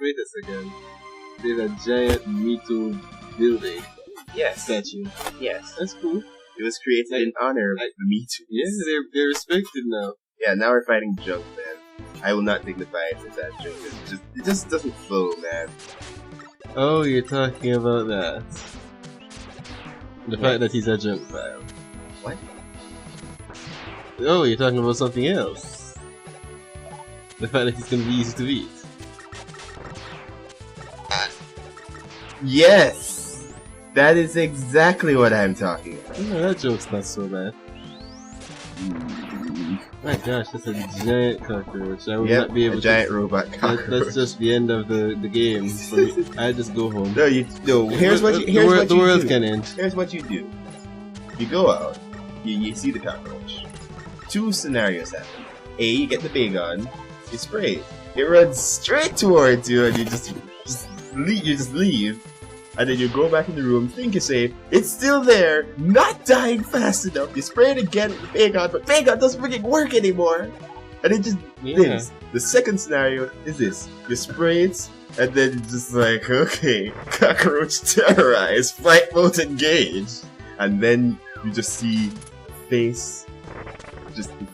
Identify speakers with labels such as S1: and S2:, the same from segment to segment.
S1: Wait a second. There's a giant Mito building
S2: Yes.
S1: statue.
S2: Yes.
S1: That's cool.
S2: It was created in honor of the Me Too.
S1: Yeah, they're respected now.
S2: Yeah, now we're fighting Junk, man. I will not dignify it as that Junk. It just doesn't flow, man.
S1: Oh, you're talking about that. The fact that he's a junk file.
S2: What?
S1: Oh, you're talking about something else. The fact that he's gonna be easy to beat.
S2: Yes! That is exactly what I'm talking about.
S1: No, that joke's not so bad. My gosh, that's a giant cockroach. I would not be able
S2: a giant
S1: to.
S2: robot cockroach.
S1: That's just the end of the game. So I just go home.
S2: No, here's what you
S1: the world
S2: do.
S1: can end.
S2: Here's what you do. You go out, you see the cockroach. Two scenarios happen. A, you get the big gun, you spray it. It runs straight towards you and you just leave. And then you go back in the room, think you're safe, it's still there, not dying fast enough. You spray it again with the Megaman, but Megaman doesn't freaking work anymore. And it just lives. The second scenario is this. You spray it, and then it's just like, okay, cockroach terrorized, flight mode engaged. And then you just see the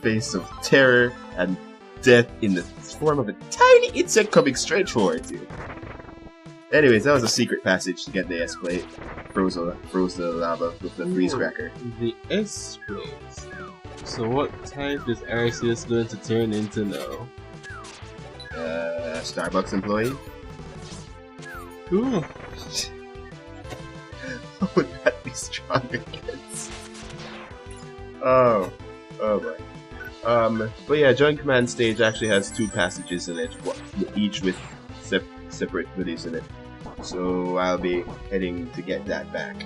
S2: face of terror and death in the form of a tiny insect coming straight towards you. Anyways, that was a secret passage to get the S-plate. Froze the lava with the freeze cracker.
S1: The S-plate. So what type is Arceus going to turn into now?
S2: Starbucks employee?
S1: Cool.
S2: What would that be strong against? Oh boy. But yeah, Joint Command stage actually has two passages in it, each with separate videos in it. So I'll be heading to get that back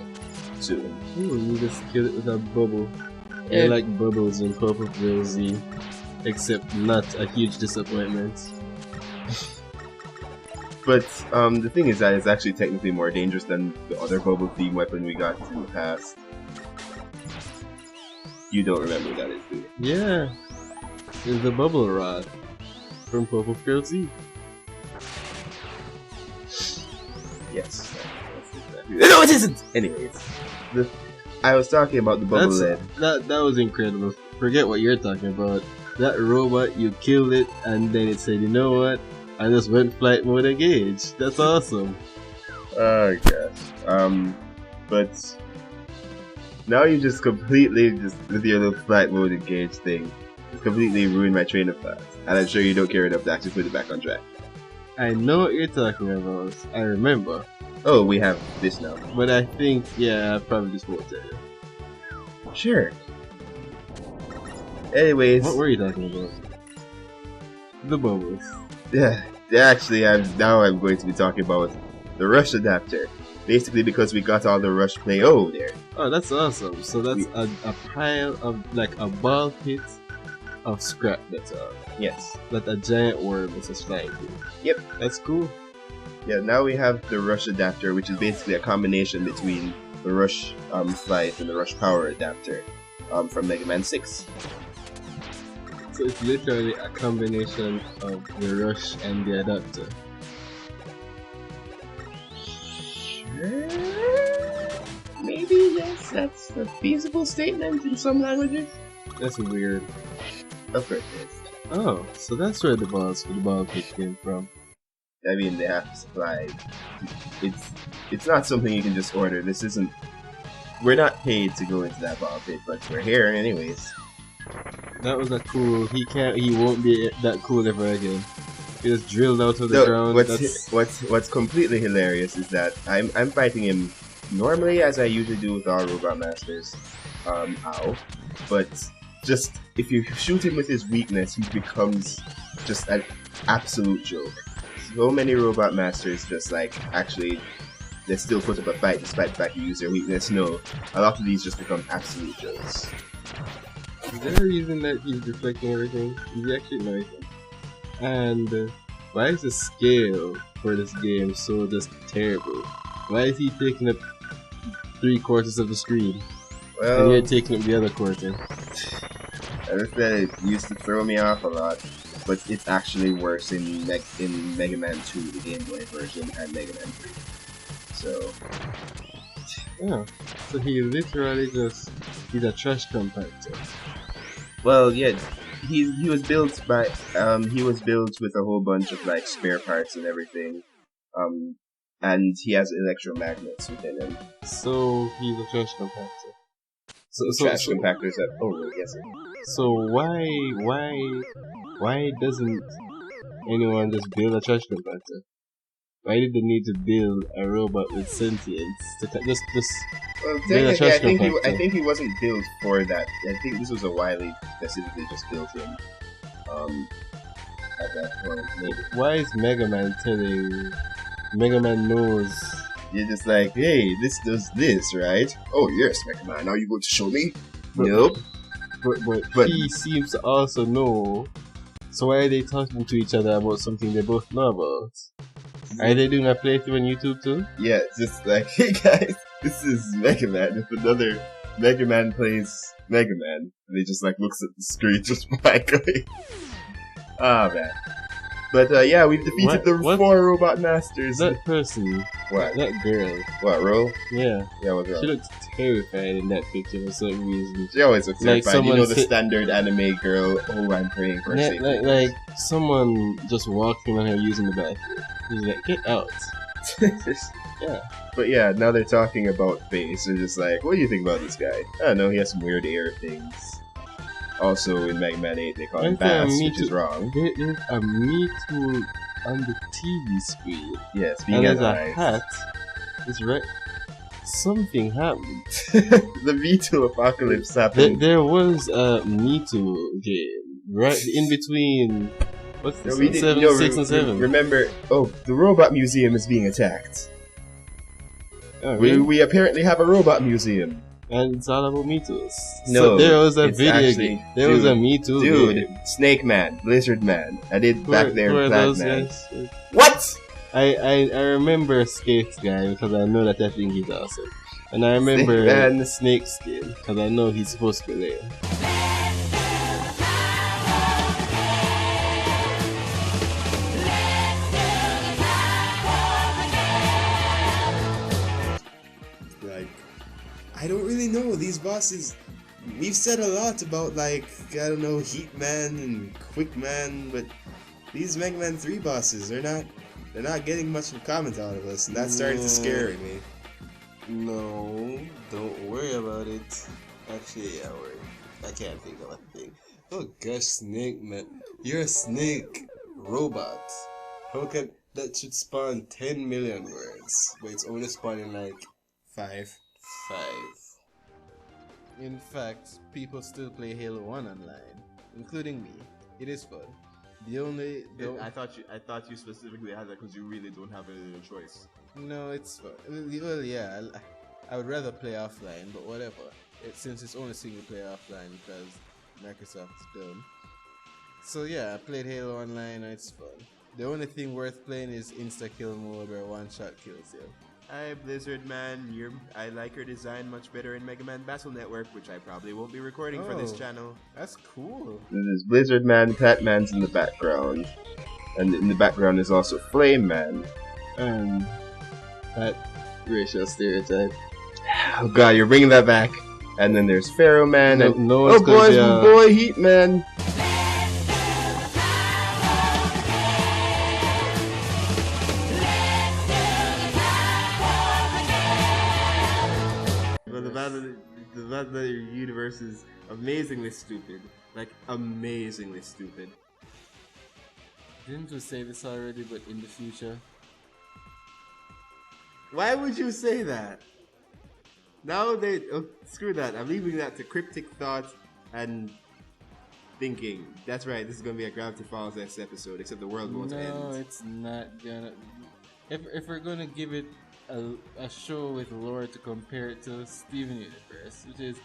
S2: soon.
S1: Ooh, you just kill it with a bubble. Yeah. I like bubbles in Purple Girl Z, except not a huge disappointment.
S2: But the thing is that it's actually technically more dangerous than the other bubble theme weapon we got in the past. You don't remember what that is, do you?
S1: Yeah, it's the bubble rod from Purple Girl Z.
S2: Yes. No, it isn't! Anyways, I was talking about the bubble lead.
S1: That was incredible. Forget what you're talking about. That robot, you killed it, and then it said, you know what? I just went flight mode engage. That's awesome.
S2: Oh gosh. But now you just completely, with your little flight mode engage thing, completely ruined my train of thought. And I'm sure you don't care enough to actually put it back on track.
S1: I know what you're talking about. I remember.
S2: Oh, we have this now.
S1: But I think, yeah, I probably just won't tell you.
S2: Sure. Anyways.
S1: What were you talking about? The bubbles.
S2: Yeah, actually, I'm going to be talking about the rush adapter. Basically, because we got all the rush play. Oh, there.
S1: Oh, that's awesome. So that's a pile of, like, a ball pit of scrap metal.
S2: Yes.
S1: That a giant worm is just flying through.
S2: Yep.
S1: That's cool.
S2: Yeah, now we have the rush adapter, which is basically a combination between the rush flight and the rush power adapter from Megaman 6.
S1: So it's literally a combination of the rush and the adapter.
S2: Sure. Maybe, yes, that's a feasible statement in some languages.
S1: That's weird.
S2: Of course it is.
S1: Oh, so that's where the ball pit came from.
S2: I mean, they have to supply. It's not something you can just order. This isn't. We're not paid to go into that ball pit, but we're here anyways.
S1: That was a cool. He won't be that cool ever again. He just drilled out of the ground.
S2: What's completely hilarious is that I'm fighting him normally as I usually do with all Robot Masters. But just if you shoot him with his weakness, he becomes just an absolute joke. So many Robot Masters just like actually they still put up a fight despite the fact you use their weakness. No, a lot of these just become absolute jokes.
S1: Is there a reason that he's deflecting everything? Is he actually nothing? And why is the scale for this game so just terrible? Why is he taking up 3/4 of the screen?
S2: Well,
S1: and you're taking up the other quarter.
S2: As I said, it used to throw me off a lot. but it's actually worse in Mega Man 2, the Game Boy version, and Mega Man 3. So
S1: Yeah. So he literally he's a trash compactor.
S2: well, yeah, he was built by he was built with a whole bunch of like spare parts and everything, and he has electromagnets within him.
S1: So he's a trash compactor.
S2: Trash compactors have. Oh, yes.
S1: So why doesn't anyone just build a trash compactor? Why did they need to build a robot with sentience to just
S2: Well,
S1: build a
S2: technically,
S1: trash compactor?
S2: I think he wasn't built for that. I think this was a Wily specifically just built him. At that point, maybe.
S1: Why is Mega Man telling Mega Man knows?
S2: You're just like, hey, this does this, right? Oh yes, Mega Man. Are you going to show me?
S1: But-
S2: Nope.
S1: But he seems to also know. So why are they talking to each other about something they both know about? Are they doing a playthrough on YouTube too?
S2: Yeah, it's just like, hey guys, this is Mega Man. If another Mega Man plays Mega Man, and he just like looks at the screen just blankly. Ah man. But yeah, we've defeated the
S1: What?
S2: 4 robot masters.
S1: That person,
S2: What?
S1: that girl,
S2: What, Roll?
S1: yeah,
S2: Yeah, what's wrong?
S1: she looks terrified in that picture for some reason.
S2: She always looks
S1: Like
S2: terrified. You know
S1: someone
S2: the
S1: sit-
S2: standard anime girl, oh, I'm praying for safety.
S1: Like someone just walking on her using the bathroom. He's like, get out. Yeah.
S2: But yeah, now they're talking about bass. They're just like, what do you think about this guy? I don't know, he has some weird air things. Also, in Mega Man 8, they call him
S1: Isn't there a
S2: Bass,
S1: Me
S2: which is
S1: Too-
S2: wrong.
S1: There's a Me Too on the TV screen.
S2: Yes,
S1: And
S2: being
S1: there's a
S2: alive.
S1: hat. It's right. Something happened.
S2: The V2 apocalypse happened.
S1: There was a Me Too game right in between. What's this?
S2: No, we
S1: one?
S2: did-
S1: 7,
S2: no,
S1: 6, and 7.
S2: Remember, the robot museum is being attacked.
S1: Oh, really?
S2: We apparently have a robot museum.
S1: And it's all about Me Too's.
S2: No,
S1: So there was a
S2: it's
S1: video
S2: actually-
S1: game. There was a
S2: dude,
S1: Me Too
S2: Dude,
S1: game.
S2: Snake Man, Lizard Man. I did back there,
S1: Who are
S2: Plant
S1: those
S2: Man.
S1: guys?
S2: What?
S1: I remember Skate Guy because I know that I think he's awesome. And I remember
S2: Snake Man.
S1: Snake Skin because I know he's supposed to be lame.
S2: Like, I don't really know. These bosses, we've said a lot about, like, I don't know, Heat Man and Quick Man, but these Mega Man 3 bosses, they're not getting much of a comment out of us, and that's starting to scare me.
S1: No, don't worry about it. Actually, yeah, worry. I can't think of a thing. Oh gosh, Snake Man, you're a snake robot. How can that should spawn 10 million words, but it's only spawning like 5. In fact, people still play Halo 1 online, including me. It is fun.
S3: I thought you specifically had that because you really don't have any other choice.
S1: No, it's fun. Well, yeah, I would rather play offline, but whatever. Since it's only single player offline because Microsoft is dumb. So yeah, I played Halo Online and it's fun. The only thing worth playing is insta-kill mode where one shot kills you.
S3: Hi, Blizzard Man. I like your design much better in Mega Man Battle Network, which I probably won't be recording for this
S1: Oh.
S3: channel.
S1: That's cool.
S2: There's Blizzard Man, Pat Man's in the background. And in the background is also Flame Man.
S1: And that racial stereotype.
S2: Oh god, you're bringing that back. And then there's Pharaoh Man and
S1: no
S2: oh
S1: one's gonna
S2: boys,
S1: be a-
S2: boy, Heat Man.
S3: But the Battle universe is amazingly stupid. Like, amazingly stupid.
S1: Didn't we say this already, but in the future?
S3: Why would you say that? Screw that. I'm leaving that to cryptic thought and thinking. That's right, this is gonna be a Gravity Falls-esque episode, except the world won't
S1: No,
S3: end.
S1: it's not gonna. If we're gonna give it a show with lore to compare it to Steven Universe, which is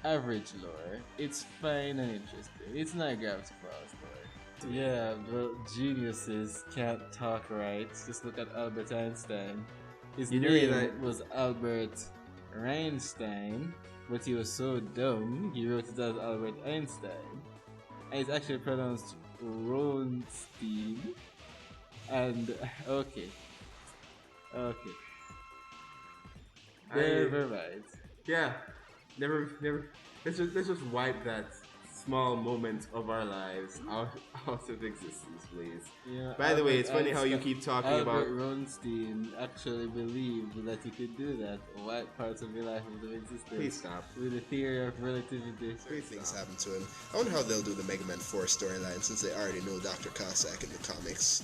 S1: average lore, it's fine and interesting. It's not Gravity Falls lore. Yeah, well, geniuses can't talk right. Just look at Albert Einstein. His
S3: You do
S1: name
S3: realize-
S1: was Albert Einstein, but he was so dumb he wrote it as Albert Einstein. And it's actually pronounced Ronstein. And okay. Never mind.
S3: Yeah, never. Let's just wipe that small moment of our lives out of existence, please.
S1: Yeah,
S3: By the way, it's funny how you keep talking
S1: Albert
S3: about.
S1: Ronstein actually believed that you could do that, wipe parts of your life out of existence.
S3: Please stop.
S1: With the theory of relativity.
S3: Please
S4: Things
S3: stop.
S4: happen to him. I wonder how they'll do the Megaman 4 storyline since they already know Dr. Cossack in the comics.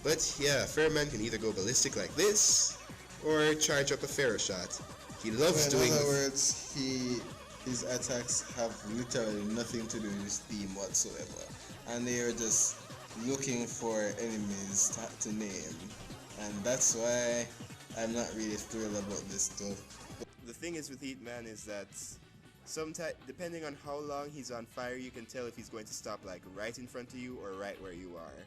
S4: But yeah, Fairman can either go ballistic like this, or charge up a Pharaoh shot. He loves
S5: In
S4: doing
S5: other words, his attacks have literally nothing to do with his theme whatsoever, and they are just looking for enemies to name, and that's why I'm not really thrilled about this stuff.
S2: The thing is with Heatman is that sometimes, depending on how long he's on fire, you can tell if he's going to stop like right in front of you or right where you are.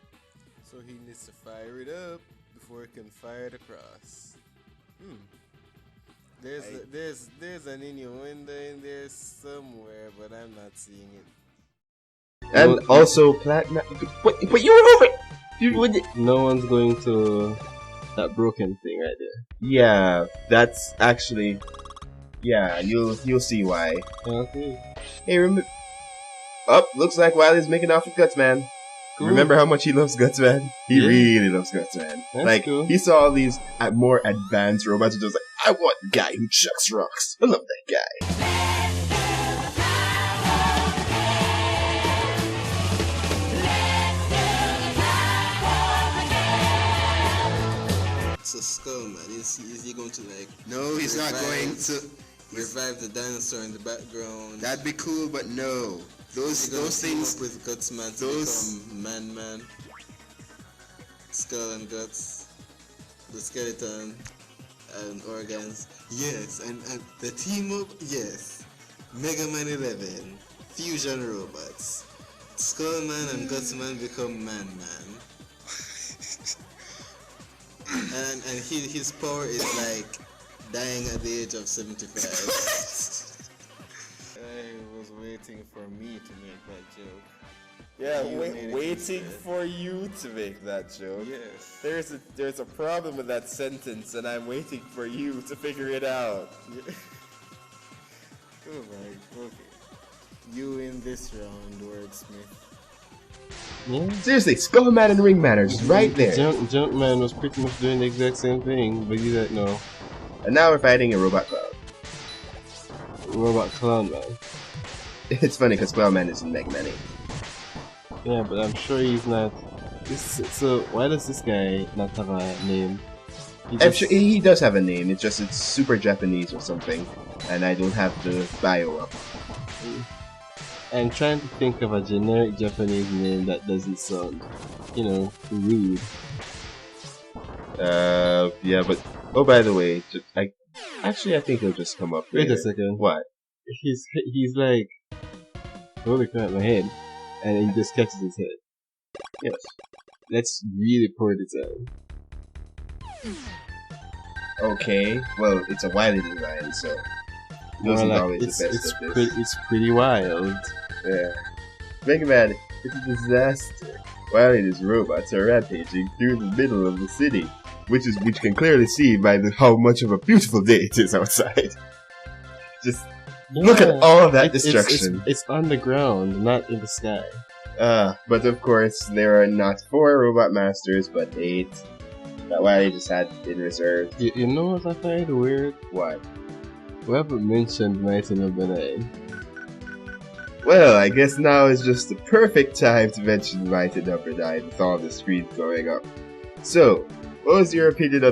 S5: So he needs to fire it up before he can fire it across. There's an innuendo in there somewhere, but I'm not seeing it.
S2: And also, Platinum. But you were over. You would.
S1: No one's going to that broken thing right there.
S2: Yeah, that's actually. Yeah, you'll see why.
S1: Okay.
S2: Hey, remember. Up, looks like Wiley's making off with Guts Man.
S1: Cool.
S2: Remember how much he loves Guts Man? He
S1: Yeah.
S2: really loves Guts Man.
S1: That's
S2: Like
S1: cool.
S2: he saw all these more advanced robots and just like, I want the guy who chucks rocks. I love that guy.
S5: So Skullman, is he going to like
S4: No, he's not going to.
S5: revive the dinosaur in the background?
S4: That'd be cool, but no. Those
S5: Team
S4: things.
S5: up with Gutsman to
S4: those-
S5: become Man, Skull and Guts, the skeleton and organs. Yes, and the team up. Yes, Megaman 11, fusion robots. Skullman and Gutsman become Man. and his power is like dying at the age of 75. I was waiting for me to make that joke.
S6: Yeah,
S5: You made it
S6: waiting
S5: instead.
S6: for you to make that joke.
S5: Yes.
S6: There's a problem with that sentence, and I'm waiting for you to figure it out.
S5: Oh my, okay. You in this round, Wordsmith.
S1: Yeah.
S2: Seriously, Skullman and Ringman are just right there.
S1: Junkman was pretty much doing the exact same thing, but you don't know.
S2: And now we're fighting a robot cloud.
S1: Robot Clown Man.
S2: It's funny because Cloudman is in Megaman 8.
S1: Yeah, but I'm sure he's not. So why does this guy not have a name? He
S2: I'm
S1: just-
S2: sure he does have a name. It's just it's super Japanese or something, and I don't have the bio up.
S1: I'm trying to think of a generic Japanese name that doesn't sound, rude.
S2: Yeah, but oh, by the way, I think he'll just come up.
S1: Wait
S2: later.
S1: a second.
S2: What?
S1: He's like, holy crap, my head, and he just catches his head.
S2: Yes.
S1: That's really poor design.
S2: Okay. Well, it's a Wily design, so it
S1: More
S2: wasn't
S1: like
S2: always
S1: it's
S2: the best
S1: it's,
S2: of this.
S1: it's pretty wild.
S2: Yeah. Megaman, it's a disaster. Wily and his robots are rampaging through the middle of the city, which can clearly see by how much of a beautiful day it is outside. Just look at
S1: Yeah.
S2: all that
S1: It's-
S2: destruction.
S1: It's on the ground, not in the sky.
S2: But of course, there are not 4 robot masters, but 8. That Wily just had in reserve.
S1: You know what I find weird?
S2: What?
S1: We haven't mentioned Mighty Number 9.
S2: Well, I guess now is just the perfect time to mention Mighty Number 9 with all the screens going up. So, what was your opinion on